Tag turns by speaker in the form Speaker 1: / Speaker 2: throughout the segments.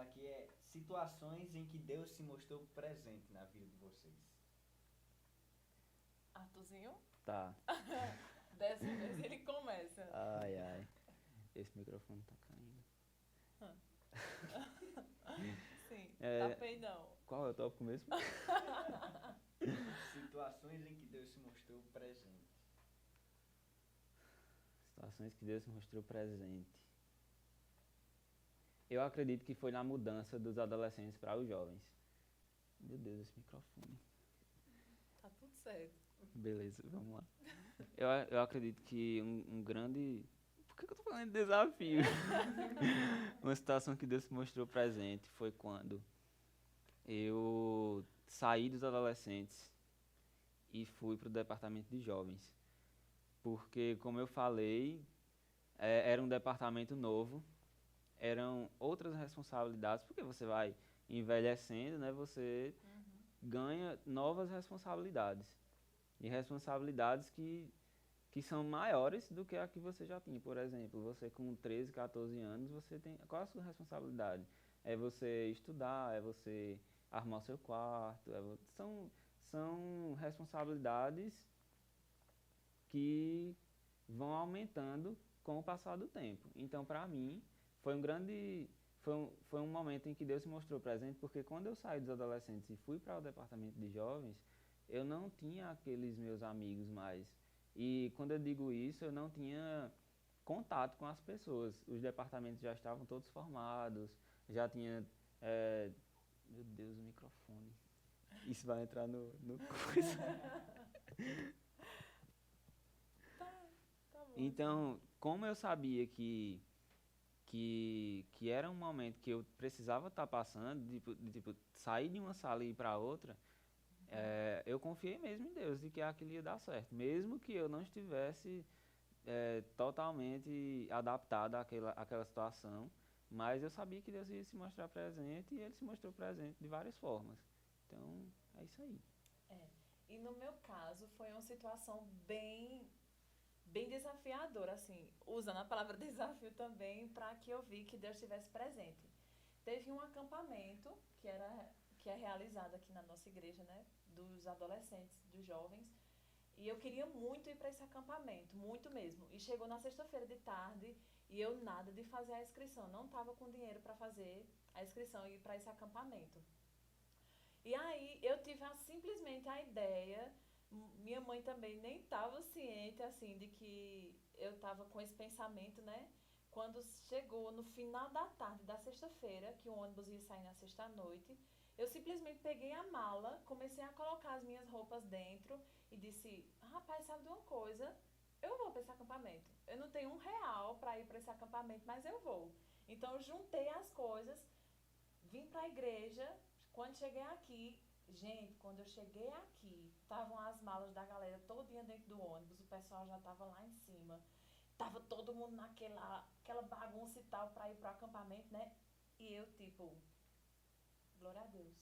Speaker 1: pergunta aqui é situações em que Deus se mostrou presente na vida de vocês.
Speaker 2: Arthurzinho?
Speaker 3: Tá.
Speaker 2: Dessa vez ele começa.
Speaker 3: Ai, ai. Esse microfone tá caindo.
Speaker 2: Sim,
Speaker 3: É,
Speaker 2: tá peidão.
Speaker 3: Qual é o tópico mesmo?
Speaker 1: Situações em que Deus se mostrou presente.
Speaker 3: Situações que Deus mostrou presente. Eu acredito que foi na mudança dos adolescentes para os jovens. Meu Deus, esse microfone.
Speaker 2: Tá tudo certo.
Speaker 3: Beleza, vamos lá. Eu acredito que um grande... Por que eu tô falando de desafio? Uma situação que Deus se mostrou presente foi quando eu saí dos adolescentes e fui para o departamento de jovens. Porque, como eu falei, era um departamento novo, eram outras responsabilidades, porque você vai envelhecendo, né, você ganha novas responsabilidades. E responsabilidades que são maiores do que a que você já tinha. Por exemplo, você com 13, 14 anos, você tem... Qual é a sua responsabilidade? É você estudar, é você arrumar o seu quarto, são responsabilidades que vão aumentando com o passar do tempo. Então, para mim, foi um momento em que Deus se mostrou presente, porque quando eu saí dos adolescentes e fui para o departamento de jovens, eu não tinha aqueles meus amigos mais. E quando eu digo isso, eu não tinha contato com as pessoas. Os departamentos já estavam todos formados, já tinha... meu Deus, o microfone. Isso vai entrar no coisa.
Speaker 2: Tá bom.
Speaker 3: Então, como eu sabia que era um momento que eu precisava estar passando, de sair de uma sala e ir para outra, eu confiei mesmo em Deus, de que aquilo ia dar certo. Mesmo que eu não estivesse totalmente adaptado àquela situação, mas eu sabia que Deus ia se mostrar presente e Ele se mostrou presente de várias formas. Então, é isso aí.
Speaker 2: E no meu caso, foi uma situação bem desafiadora, assim, usando a palavra desafio também, para que eu vi que Deus estivesse presente. Teve um acampamento que é realizado aqui na nossa igreja, né, dos adolescentes, dos jovens, e eu queria muito ir para esse acampamento, muito mesmo. E chegou na sexta-feira de tarde e eu nada de fazer a inscrição, não estava com dinheiro para fazer a inscrição e ir para esse acampamento. E aí eu tive simplesmente a ideia, minha mãe também nem estava ciente assim de que eu estava com esse pensamento, né? Quando chegou no final da tarde da sexta-feira, que o ônibus ia sair na sexta-noite, eu simplesmente peguei a mala, comecei a colocar as minhas roupas dentro e disse, rapaz, sabe de uma coisa? Eu vou para esse acampamento. Eu não tenho R$ 1 para ir para esse acampamento, mas eu vou. Então eu juntei as coisas, vim para a igreja. Quando cheguei aqui, gente, quando eu cheguei aqui, estavam as malas da galera todinha dentro do ônibus, o pessoal já estava lá em cima. Tava todo mundo aquela bagunça e tal para ir pro acampamento, né? E eu, tipo, glória a Deus.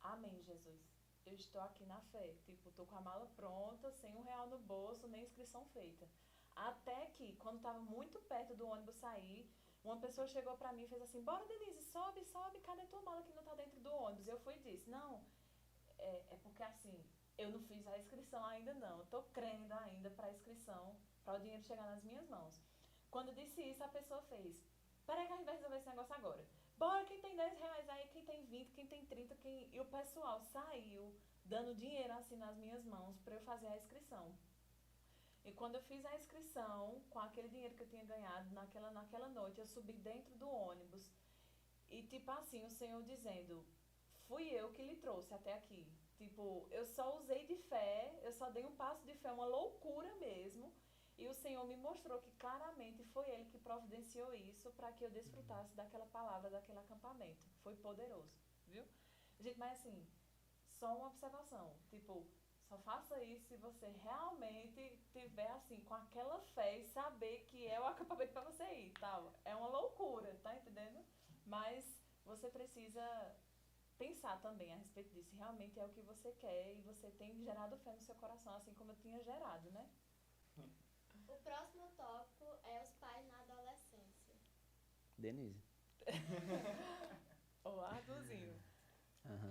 Speaker 2: Amém, Jesus. Eu estou aqui na fé. Tipo, tô com a mala pronta, sem R$ 1 no bolso, nem inscrição feita. Até que, quando estava muito perto do ônibus sair, uma pessoa chegou pra mim e fez assim, bora Denise, sobe, sobe, cadê tua mala que não tá dentro do ônibus? Eu fui e disse, não, é porque assim, eu não fiz a inscrição ainda não, eu tô crendo ainda pra inscrição, para o dinheiro chegar nas minhas mãos. Quando eu disse isso, a pessoa fez, peraí que a gente vai resolver esse negócio agora. Bora, quem tem R$ 10 aí, quem tem 20, quem tem 30, e o pessoal saiu dando dinheiro assim nas minhas mãos pra eu fazer a inscrição. E quando eu fiz a inscrição, com aquele dinheiro que eu tinha ganhado naquela noite, eu subi dentro do ônibus. E tipo assim, o Senhor dizendo, fui eu que lhe trouxe até aqui. Tipo, eu só usei de fé, eu só dei um passo de fé, uma loucura mesmo. E o Senhor me mostrou que claramente foi Ele que providenciou isso para que eu desfrutasse daquela palavra, daquele acampamento. Foi poderoso, viu? Gente, mas assim, só uma observação. Tipo, só faça isso se você realmente tiver assim, com aquela fé e saber que é o acampamento para você ir, tal. É uma loucura, tá entendendo? Mas você precisa pensar também a respeito disso. Se realmente é o que você quer e você tem gerado fé no seu coração, assim como eu tinha gerado, né?
Speaker 4: O próximo tópico é os pais na adolescência.
Speaker 3: Denise.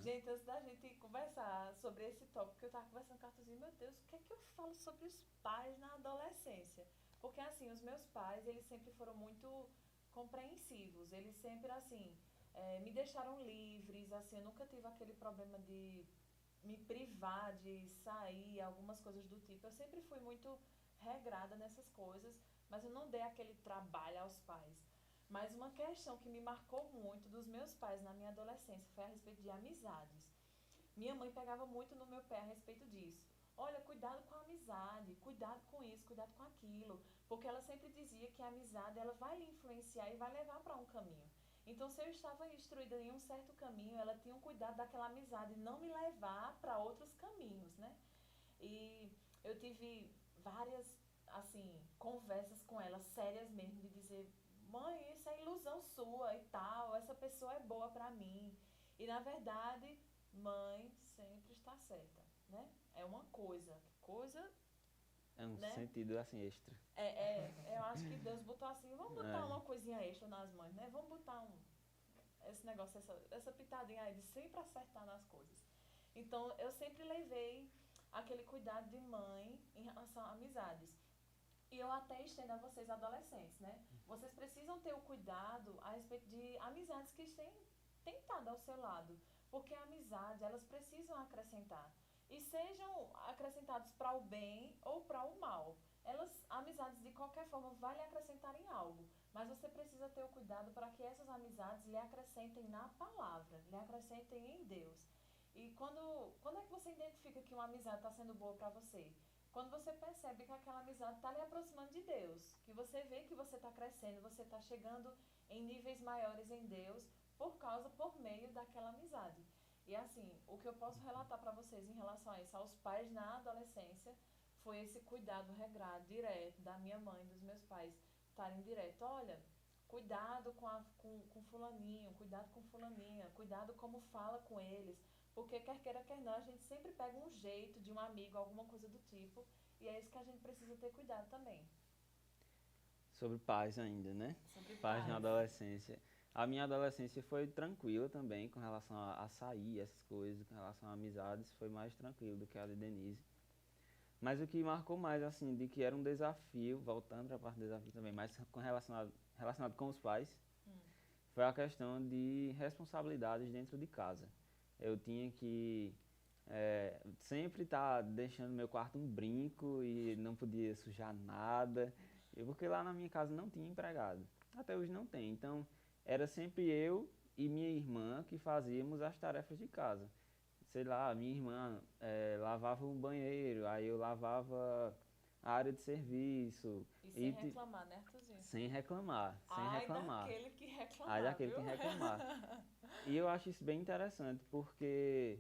Speaker 2: Gente, antes da gente conversar sobre esse tópico, eu tava conversando com a Arthurzinho, meu Deus, o que é que eu falo sobre os pais na adolescência? Porque, assim, os meus pais, eles sempre foram muito compreensivos, eles sempre, assim, me deixaram livres, assim, eu nunca tive aquele problema de me privar de sair, algumas coisas do tipo. Eu sempre fui muito regrada nessas coisas, mas eu não dei aquele trabalho aos pais. Mas uma questão que me marcou muito dos meus pais na minha adolescência foi a respeito de amizades. Minha mãe pegava muito no meu pé a respeito disso. Olha, cuidado com a amizade, cuidado com isso, cuidado com aquilo. Porque ela sempre dizia que a amizade ela vai lhe influenciar e vai levar para um caminho. Então, se eu estava instruída em um certo caminho, ela tinha um cuidado daquela amizade, não me levar para outros caminhos, né? E eu tive várias, assim, conversas com ela, sérias mesmo, de dizer, mãe, isso é ilusão sua e tal, essa pessoa é boa para mim. E, na verdade, mãe sempre está certa, né? É uma coisa,
Speaker 3: É um
Speaker 2: né?
Speaker 3: sentido assim extra.
Speaker 2: Eu acho que Deus botou assim, vamos botar uma coisinha extra nas mães, né? Vamos botar esse negócio, essa pitadinha aí de sempre acertar nas coisas. Então, eu sempre levei aquele cuidado de mãe em relação a amizades. E eu até estendo a vocês adolescentes, né? Vocês precisam ter o cuidado a respeito de amizades que têm estado ao seu lado. Porque a amizade, elas precisam acrescentar. E sejam acrescentados para o bem ou para o mal. Amizades de qualquer forma vai lhe acrescentar em algo, mas você precisa ter o cuidado para que essas amizades lhe acrescentem na palavra, lhe acrescentem em Deus. E quando é que você identifica que uma amizade está sendo boa para você? Quando você percebe que aquela amizade está lhe aproximando de Deus, que você vê que você está crescendo, você está chegando em níveis maiores em Deus por meio daquela amizade. E assim, o que eu posso relatar para vocês em relação a isso, aos pais na adolescência, foi esse cuidado regrado, direto, da minha mãe, dos meus pais, estarem direto. Olha, cuidado com fulaninho, cuidado com fulaninha, cuidado como fala com eles, porque quer queira, quer não, a gente sempre pega um jeito de um amigo, alguma coisa do tipo, e é isso que a gente precisa ter cuidado também.
Speaker 3: Sobre pais ainda, né?
Speaker 2: Sobre
Speaker 3: Pais na
Speaker 2: pais.
Speaker 3: adolescência. A minha adolescência foi tranquila também com relação a sair, essas coisas, com relação a amizades, foi mais tranquilo do que a de Denise. Mas o que marcou mais, assim, de que era um desafio, voltando para a parte do desafio também, mas relacionado com os pais, foi a questão de responsabilidades dentro de casa. Eu tinha que sempre estar deixando meu quarto um brinco e não podia sujar nada, porque lá na minha casa não tinha empregado. Até hoje não tem. Então, era sempre eu e minha irmã que fazíamos as tarefas de casa. Sei lá, minha irmã lavava um banheiro, aí eu lavava a área de serviço.
Speaker 2: E sem reclamar, né, Arthurzinho?
Speaker 3: Sem reclamar, sem reclamar.
Speaker 2: Daquele que reclamar,
Speaker 3: Ai, daquele
Speaker 2: viu?
Speaker 3: que reclamar. E eu acho isso bem interessante, porque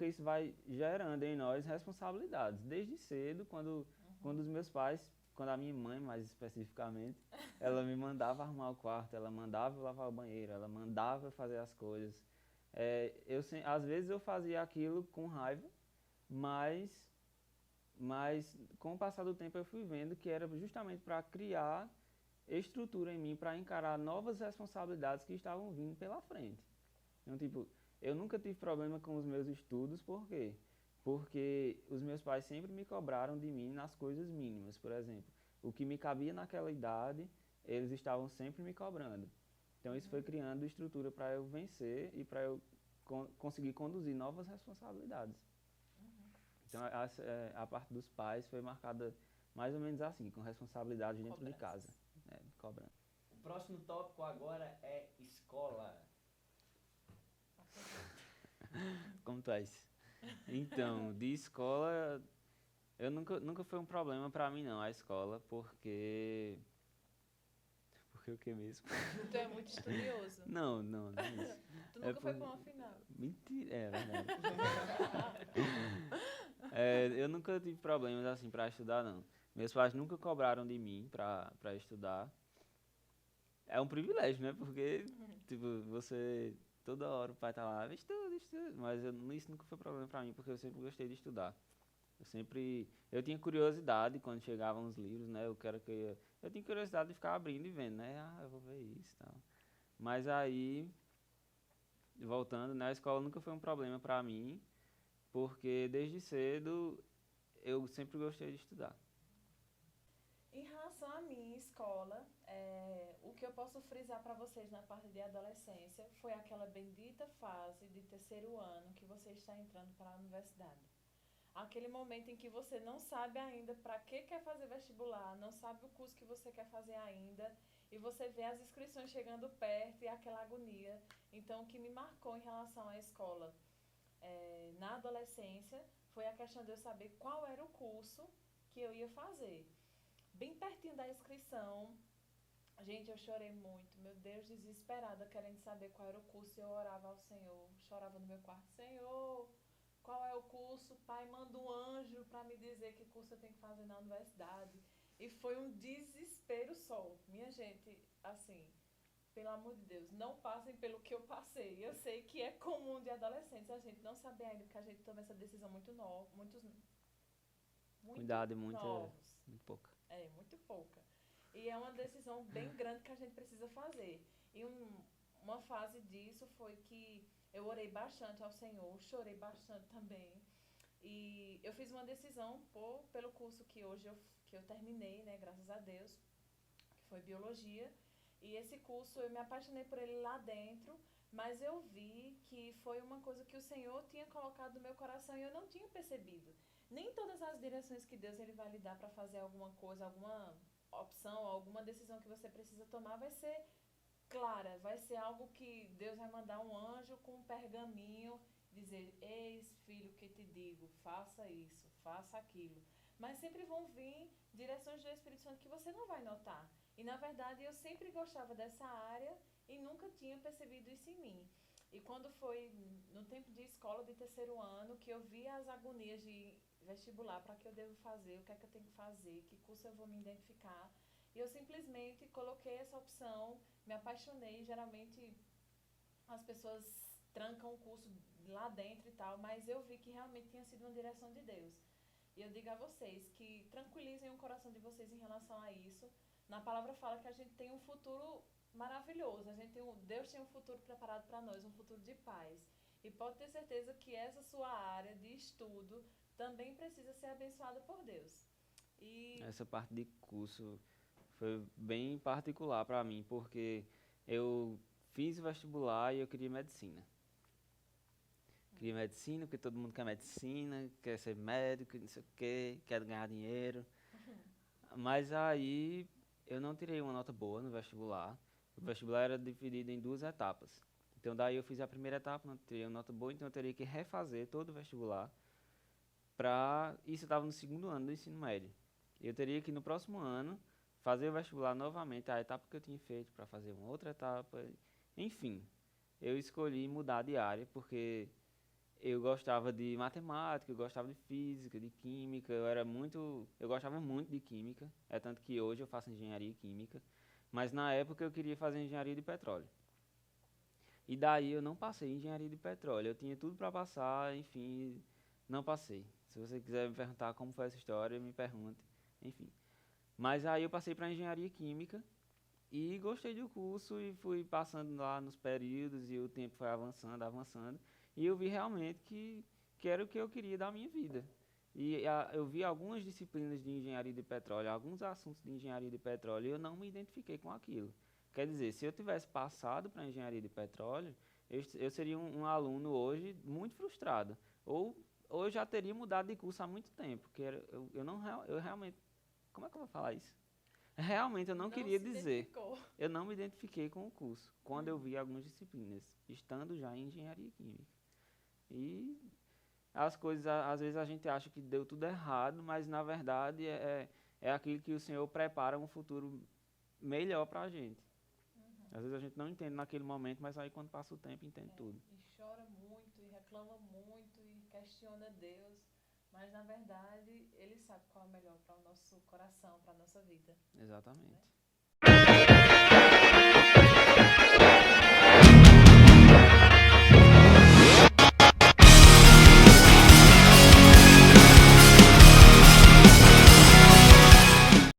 Speaker 3: isso vai gerando em nós responsabilidades. Desde cedo, quando os meus pais, quando a minha mãe mais especificamente, ela me mandava arrumar o quarto, ela mandava eu lavar o banheiro, ela mandava eu fazer as coisas. Às vezes eu fazia aquilo com raiva, mas com o passar do tempo eu fui vendo que era justamente para criar estrutura em mim, para encarar novas responsabilidades que estavam vindo pela frente. Então, tipo, eu nunca tive problema com os meus estudos, por quê? Porque os meus pais sempre me cobraram de mim nas coisas mínimas, por exemplo. O que me cabia naquela idade, eles estavam sempre me cobrando. Então, isso foi criando estrutura para eu vencer e para eu conseguir conduzir novas responsabilidades. Então, a parte dos pais foi marcada mais ou menos assim, com responsabilidade dentro de casa, cobrando.
Speaker 1: O próximo tópico agora é escola.
Speaker 3: Como tu és? Então, de escola, nunca foi um problema para mim não, a escola, porque o que mesmo?
Speaker 2: Tu é muito estudioso.
Speaker 3: Não é isso.
Speaker 2: Tu nunca foi para uma final.
Speaker 3: Mentira, é verdade. Eu nunca tive problemas assim para estudar, não. Meus pais nunca cobraram de mim para estudar. É um privilégio, né? Porque, tipo, você... Toda hora o pai tá lá, estuda. Mas isso nunca foi problema para mim, porque eu sempre gostei de estudar. Eu tinha curiosidade quando chegavam os livros, né? Eu tinha curiosidade de ficar abrindo e vendo, né? Eu vou ver isso e tal. Mas aí, voltando, né, a escola nunca foi um problema para mim, porque desde cedo eu sempre gostei de estudar.
Speaker 2: Em relação à minha escola, o que eu posso frisar para vocês na parte de adolescência foi aquela bendita fase de terceiro ano que você está entrando para a universidade. Aquele momento em que você não sabe ainda para que quer fazer vestibular, não sabe o curso que você quer fazer ainda, e você vê as inscrições chegando perto e aquela agonia. Então, o que me marcou em relação à escola na adolescência foi a questão de eu saber qual era o curso que eu ia fazer. Bem pertinho da inscrição, gente, eu chorei muito, meu Deus, desesperada, querendo saber qual era o curso, e eu orava ao Senhor, chorava no meu quarto: Senhor, qual é o curso? Pai, manda um anjo para me dizer que curso eu tenho que fazer na universidade. E foi um desespero só. Minha gente, assim, pelo amor de Deus, não passem pelo que eu passei. Eu sei que é comum de adolescentes a gente não saber ainda, porque a gente toma essa decisão muito nova, muito
Speaker 3: Cuidado é muito
Speaker 2: novos.
Speaker 3: pouca.
Speaker 2: Muito pouca. E é uma decisão bem grande que a gente precisa fazer. E uma fase disso foi que eu orei bastante ao Senhor, chorei bastante também. E eu fiz uma decisão pelo curso que hoje que eu terminei, né, graças a Deus, que foi biologia. E esse curso eu me apaixonei por ele lá dentro, mas eu vi que foi uma coisa que o Senhor tinha colocado no meu coração e eu não tinha percebido. Nem todas as direções que Deus ele vai lhe dar para fazer alguma coisa, alguma opção, alguma decisão que você precisa tomar vai ser clara, vai ser algo que Deus vai mandar um anjo com um pergaminho, dizer: eis, filho, que te digo, faça isso, faça aquilo. Mas sempre vão vir direções do Espírito Santo que você não vai notar. E na verdade eu sempre gostava dessa área e nunca tinha percebido isso em mim. E quando foi no tempo de escola de terceiro ano que eu vi as agonias de vestibular, para que eu devo fazer, o que é que eu tenho que fazer, que curso eu vou me identificar, e eu simplesmente coloquei essa opção, me apaixonei. Geralmente as pessoas trancam o curso lá dentro e tal, mas eu vi que realmente tinha sido uma direção de Deus. E eu digo a vocês que tranquilizem o coração de vocês em relação a isso. Na palavra fala que a gente tem um futuro maravilhoso, Deus tem um futuro preparado para nós, um futuro de paz. E pode ter certeza que essa sua área de estudo também precisa ser abençoada por Deus. E
Speaker 3: Essa parte de curso foi bem particular para mim, porque eu fiz vestibular e eu queria medicina. Queria medicina, porque todo mundo quer medicina, quer ser médico, não sei o quê, quer ganhar dinheiro. Mas aí eu não tirei uma nota boa no vestibular. O vestibular era dividido em 2 etapas. Então daí eu fiz a primeira etapa, não tirei uma nota boa, então eu teria que refazer todo o vestibular. Isso eu estava no 2º ano do ensino médio. Eu teria que no próximo ano fazer o vestibular novamente, a etapa que eu tinha feito, para fazer uma outra etapa. Enfim, eu escolhi mudar de área porque eu gostava de matemática, eu gostava de física, de química, eu gostava muito de química, é tanto que hoje eu faço engenharia química, mas na época eu queria fazer engenharia de petróleo. E daí eu não passei em engenharia de petróleo, eu tinha tudo para passar, enfim, não passei. Se você quiser me perguntar como foi essa história, me pergunte, enfim. Mas aí eu passei para engenharia química e gostei do curso e fui passando lá nos períodos e o tempo foi avançando, avançando. E eu vi realmente que era o que eu queria da minha vida. E eu vi algumas disciplinas de engenharia de petróleo, alguns assuntos de engenharia de petróleo, e eu não me identifiquei com aquilo. Quer dizer, se eu tivesse passado para engenharia de petróleo, eu seria um aluno hoje muito frustrado. Ou eu já teria mudado de curso há muito tempo. Porque eu realmente... Como é que eu vou falar isso? Realmente eu não queria dizer. Eu não me identifiquei com o curso, quando eu vi algumas disciplinas, estando já em engenharia química. E as coisas, às vezes a gente acha que deu tudo errado, mas na verdade é aquilo que o Senhor prepara um futuro melhor para a gente. Às vezes a gente não entende naquele momento, mas aí quando passa o tempo entende tudo.
Speaker 2: E chora muito, e reclama muito, e questiona Deus. Mas na verdade, Ele sabe qual é o melhor para o nosso coração, para a nossa vida.
Speaker 3: Exatamente.
Speaker 2: Né?